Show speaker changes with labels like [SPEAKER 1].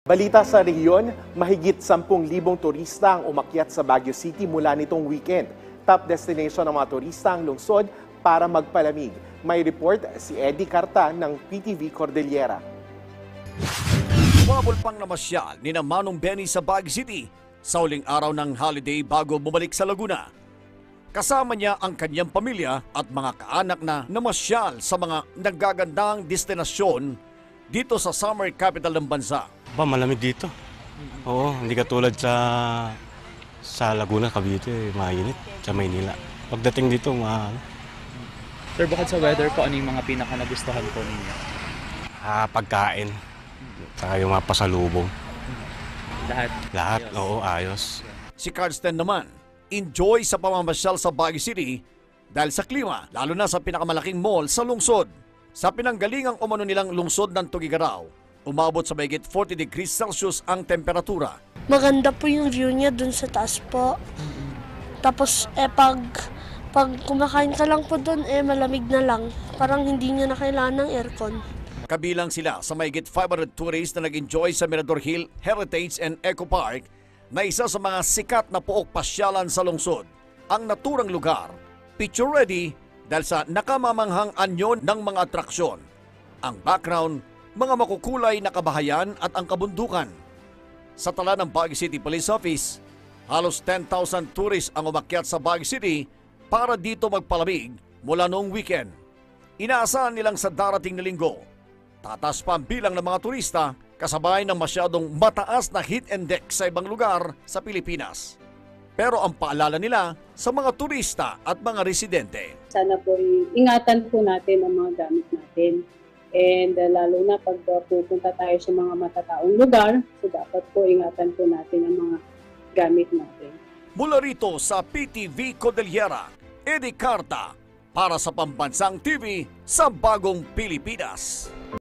[SPEAKER 1] Balita sa rehiyon, mahigit 10,000 turista ang umakyat sa Baguio City mula nitong weekend. Top destination ng mga turista ang lungsod para magpalamig. May report si Eddie Carta ng PTV Cordillera.
[SPEAKER 2] Umabol pang namasyal ni Manong Benny sa Baguio City sa uling araw ng holiday bago bumalik sa Laguna. Kasama niya ang kanyang pamilya at mga kaanak na namasyal sa mga nagagandang destinasyon dito sa summer capital ng bansa.
[SPEAKER 3] Malamig dito. Oo, hindi katulad sa Laguna, Cavite, mainit. Sa Maynila. Pagdating dito,
[SPEAKER 4] Sir, bukod sa weather po, ano yung mga pinaka-nagustuhan po ninyo?
[SPEAKER 3] Pagkain. Saka yung mga pasalubong.
[SPEAKER 4] Lahat?
[SPEAKER 3] Lahat, oo, ayos.
[SPEAKER 2] Si Carsten naman, enjoy sa pamamasyal sa Baguio City dahil sa klima, lalo na sa pinakamalaking mall sa lungsod. Sa pinanggalingang umano nilang lungsod ng Tugigaraw, umabot sa mahigit 40 degrees Celsius ang temperatura.
[SPEAKER 5] Maganda po yung view niya dun sa taas po. Tapos pag kumakain ka lang po dun, malamig na lang. Parang hindi niya na kailangan ng aircon.
[SPEAKER 2] Kabilang sila sa mahigit 500 tourists na nag-enjoy sa Mirador Hill Heritage and Eco Park na isa sa mga sikat na puok pasyalan sa lungsod. Ang naturang lugar, picture ready dahil sa nakamamanghang anyo ng mga atraksyon. Ang background, mga makukulay na kabahayan at ang kabundukan. Sa tala ng Baguio City Police Office, halos 10,000 tourists ang umakyat sa Baguio City para dito magpalamig mula noong weekend. Inaasahan nilang sa darating na linggo, tataas pa ang bilang ng mga turista kasabay ng masyadong mataas na heat index sa ibang lugar sa Pilipinas. Pero ang paalala nila sa mga turista at mga residente.
[SPEAKER 6] Sana po ingatan po natin ang mga gamit natin. And lalo na pag pupunta tayo sa mga matataong lugar, so dapat po ingatan po natin ang mga gamit natin.
[SPEAKER 2] Mula rito sa PTV Cordillera, Eddie Carta para sa Pambansang TV sa Bagong Pilipinas.